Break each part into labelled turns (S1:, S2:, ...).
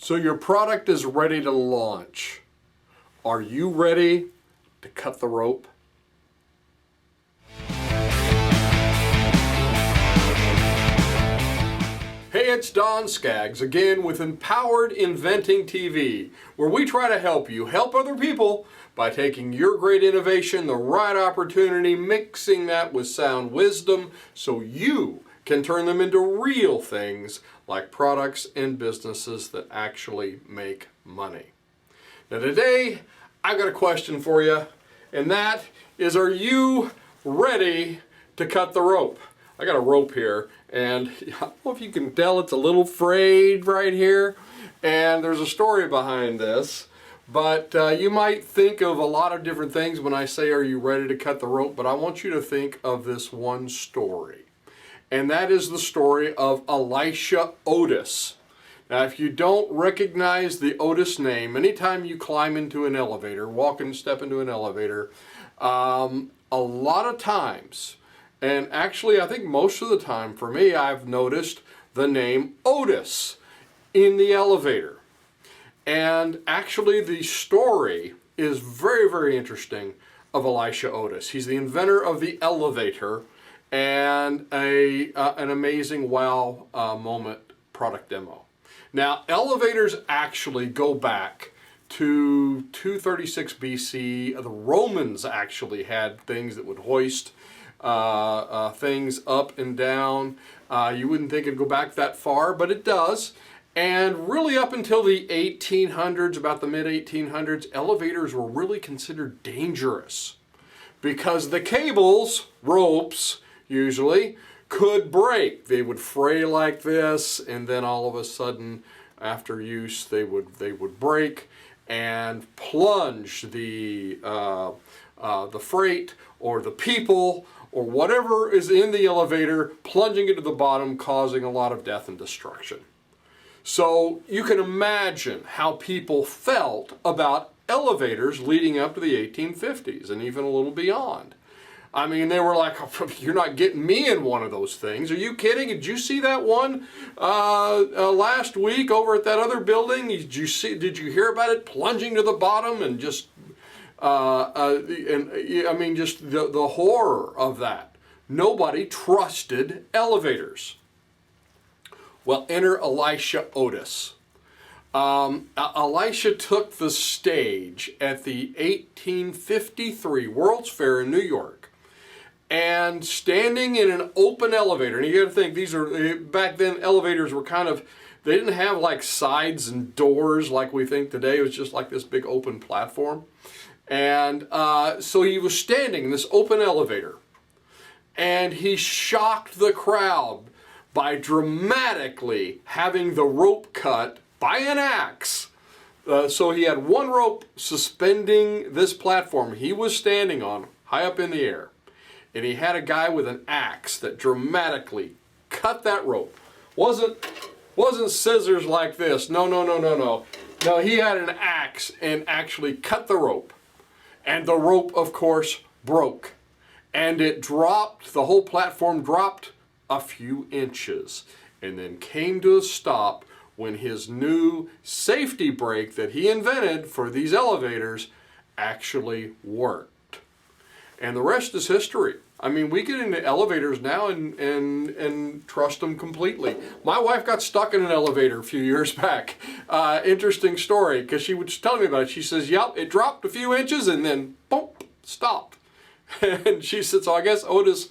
S1: So your product is ready to launch. Are you ready to cut the rope? Hey, it's Don Skaggs again with Empowered Inventing TV, where we try to help you help other people by taking your great innovation, the right opportunity, mixing that with sound wisdom so you can turn them into real things like products and businesses that actually make money. Now today, I've got a question for you, and that is, are you ready to cut the rope? I got a rope here, and I don't know if you can tell, it's a little frayed right here, and there's a story behind this. But you might think of a lot of different things when I say, are you ready to cut the rope? But I want you to think of this one story. And that is the story of Elisha Otis. Now, if you don't recognize the Otis name, anytime you climb into an elevator, walk and step into an elevator, a lot of times, and actually I think most of the time for me, I've noticed the name Otis in the elevator. And actually the story is very, very interesting of Elisha Otis. He's the inventor of the elevator and an amazing wow moment product demo. Now, elevators actually go back to 236 BC. The Romans actually had things that would hoist things up and down. You wouldn't think it'd go back that far, but it does. And really up until the 1800s, about the mid-1800s, elevators were really considered dangerous because the cables, ropes usually, could break. They would fray like this, and then all of a sudden, after use, they would break and plunge the freight or the people or whatever is in the elevator, plunging it to the bottom, causing a lot of death and destruction. So you can imagine how people felt about elevators leading up to the 1850s and even a little beyond. I mean, they were like, you're not getting me in one of those things. Are you kidding? Did you see that one last week over at that other building? Did you hear about it plunging to the bottom and just, I mean, just the horror of that. Nobody trusted elevators. Well, enter Elisha Otis. Elisha took the stage at the 1853 World's Fair in New York. And standing in an open elevator, and you got to think, these are, back then elevators were kind of, they didn't have like sides and doors like we think today. It was just like this big open platform. And so he was standing in this open elevator, and he shocked the crowd by dramatically having the rope cut by an axe. So he had one rope suspending this platform he was standing on high up in the air. And he had a guy with an axe that dramatically cut that rope. Wasn't scissors like this. No. No, he had an axe and actually cut the rope. And the rope, of course, broke. And it dropped, the whole platform dropped a few inches and then came to a stop when his new safety brake that he invented for these elevators actually worked. And the rest is history. I mean, we get into elevators now and trust them completely. My wife got stuck in an elevator a few years back. Interesting story, because she was telling me about it. She says, yep, it dropped a few inches and then, boom, stopped. And she said, so I guess Elisha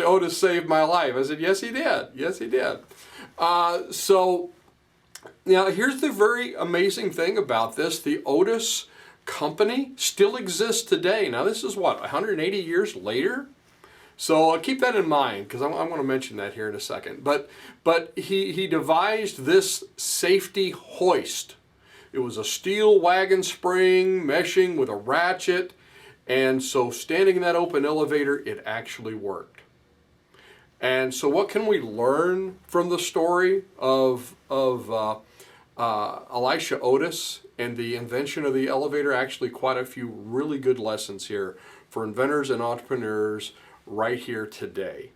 S1: Otis saved my life. I said, yes, he did. Yes, he did. So now here's the very amazing thing about this. The Otis company still exists today. Now this is what, 180 years later? So keep that in mind, because I'm going to mention that here in a second. But he devised this safety hoist. It was a steel wagon spring meshing with a ratchet. And so standing in that open elevator, it actually worked. And so what can we learn from the story of Elisha Otis and the invention of the elevator? Actually, quite a few really good lessons here for inventors and entrepreneurs right here today.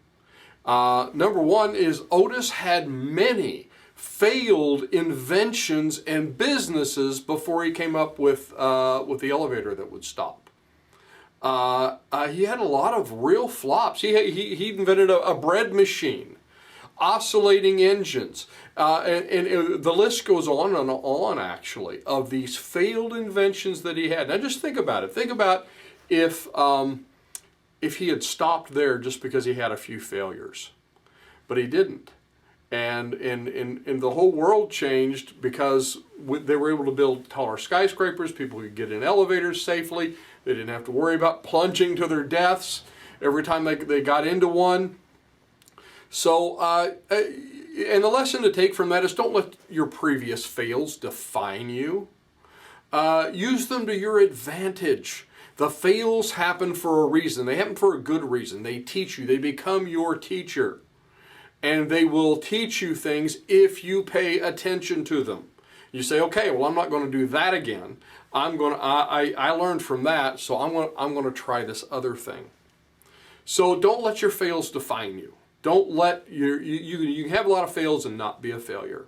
S1: Number one is Otis had many failed inventions and businesses before he came up with the elevator that would stop. He had a lot of real flops. He invented a bread machine, oscillating engines, and the list goes on and on, actually, of these failed inventions that he had. Now just think about it. Think about if he had stopped there just because he had a few failures. But he didn't. And the whole world changed because they were able to build taller skyscrapers. People could get in elevators safely. They didn't have to worry about plunging to their deaths every time they got into one. So, and the lesson to take from that is don't let your previous fails define you. Use them to your advantage. The fails happen for a reason. They happen for a good reason. They teach you. They become your teacher. And they will teach you things if you pay attention to them. You say, okay, well, I'm not going to do that again. I learned from that, so I'm going to try this other thing. So don't let your fails define you. Don't let you can have a lot of fails and not be a failure.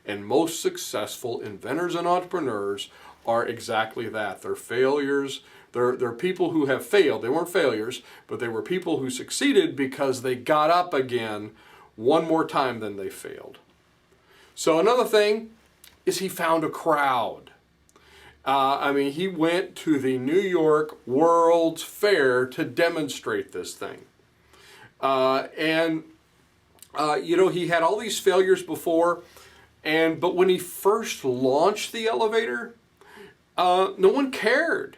S1: And most successful inventors and entrepreneurs are exactly that. They're failures. They're people who have failed. They weren't failures, but they were people who succeeded because they got up again one more time than they failed. So another thing is he found a crowd. He went to the New York World's Fair to demonstrate this thing. He had all these failures before, but when he first launched the elevator, no one cared.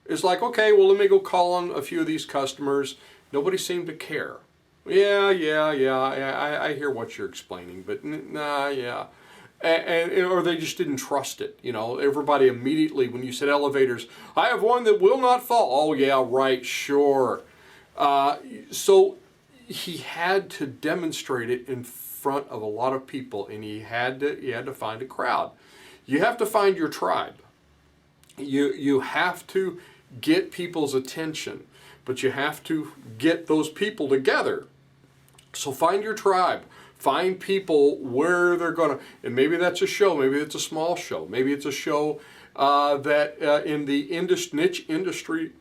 S1: It's like, okay, well, let me go call on a few of these customers. Nobody seemed to care. Yeah, I hear what you're explaining, but nah, yeah. Or they just didn't trust it. Everybody immediately, when you said elevators, I have one that will not fall. Oh, yeah, right, sure. So he had to demonstrate it in front of a lot of people, and he had to find a crowd. You have to find your tribe. You have to get people's attention, but you have to get those people together. So find your tribe. Find people where they're going to, and maybe that's a show, maybe it's a small show, maybe it's a show that in the niche industry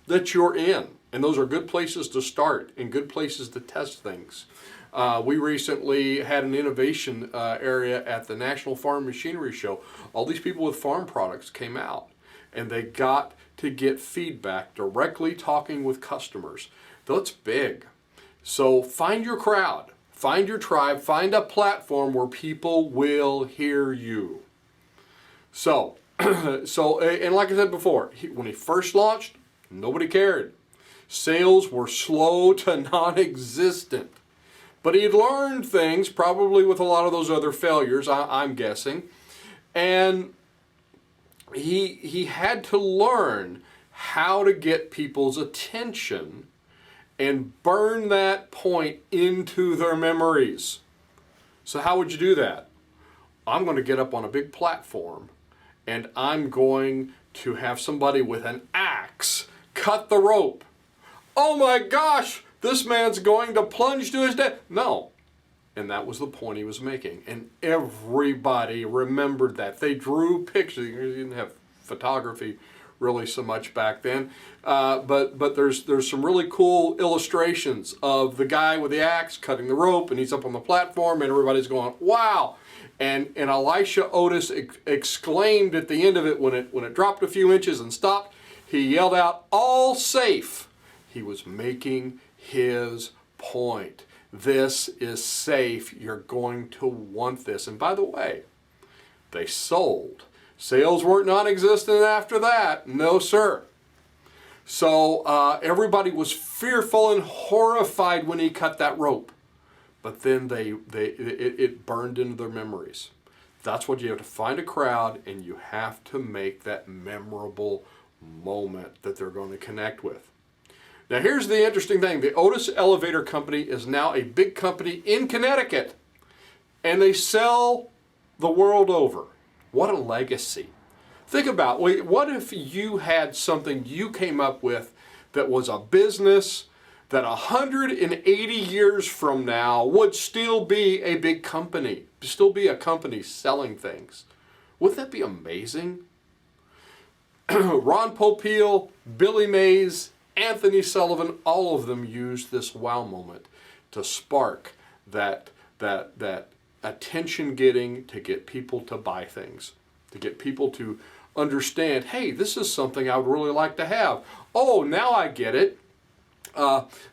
S1: that you're in. And those are good places to start and good places to test things. We recently had an innovation area at the National Farm Machinery Show. All these people with farm products came out, and they got to get feedback directly talking with customers. That's big. So find your crowd, find your tribe, find a platform where people will hear you. So and like I said before, when he first launched, nobody cared. Sales were slow to non-existent. But he had learned things, probably with a lot of those other failures, I'm guessing. And he had to learn how to get people's attention and burn that point into their memories. So how would you do that? I'm going to get up on a big platform, and I'm going to have somebody with an axe cut the rope. Oh my gosh, this man's going to plunge to his death. No. And that was the point he was making. And everybody remembered that. They drew pictures. You didn't have photography really so much back then. But there's some really cool illustrations of the guy with the axe cutting the rope, and he's up on the platform, and everybody's going, wow. And Elisha Otis exclaimed at the end of it when it dropped a few inches and stopped, he yelled out, all safe. He was making his point. This is safe. You're going to want this. And by the way, they sold. Sales weren't non-existent after that. No, sir. So everybody was fearful and horrified when he cut that rope. But then it burned into their memories. That's what you have to find a crowd, and you have to make that memorable moment that they're going to connect with. Now here's the interesting thing. The Otis Elevator Company is now a big company in Connecticut, and they sell the world over. What a legacy. Think about, what if you had something you came up with that was a business that 180 years from now would still be a big company? still be a company selling things. Wouldn't that be amazing? Ron Popeil, Billy Mays, Anthony Sullivan, all of them used this wow moment to spark that attention getting, to get people to buy things, to get people to understand, hey, this is something I would really like to have. Oh, now I get it.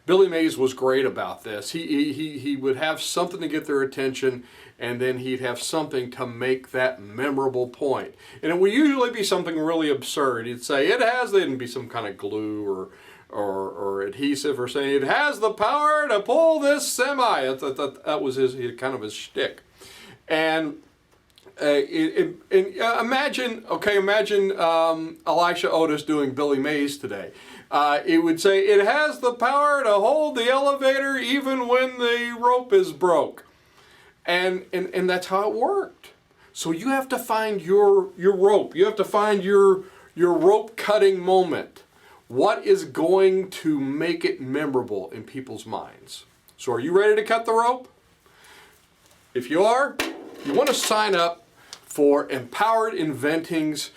S1: Billy Mays was great about this. He would have something to get their attention, and then he'd have something to make that memorable point. And it would usually be something really absurd. He'd say, it'd be some kind of glue or adhesive, or saying, it has the power to pull this semi. That was kind of his shtick. And imagine Elisha Otis doing Billy Mays today. It would say, it has the power to hold the elevator even when the rope is broke. And that's how it worked. So you have to find your rope. You have to find your rope cutting moment. What is going to make it memorable in people's minds? So are you ready to cut the rope? If you are, you want to sign up for Empowered Inventing's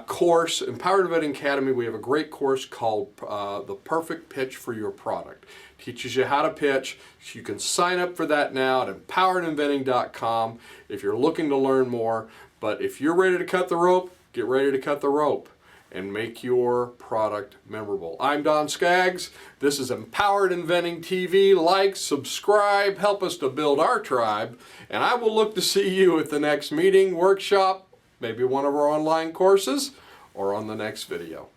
S1: course, Empowered Inventing Academy. We have a great course called The Perfect Pitch for Your Product. Teaches you how to pitch. You can sign up for that now at empoweredinventing.com if you're looking to learn more. But if you're ready to cut the rope, get ready to cut the rope and make your product memorable. I'm Don Skaggs. This is Empowered Inventing TV. Like, subscribe, help us to build our tribe, and I will look to see you at the next meeting, workshop, maybe one of our online courses, or on the next video.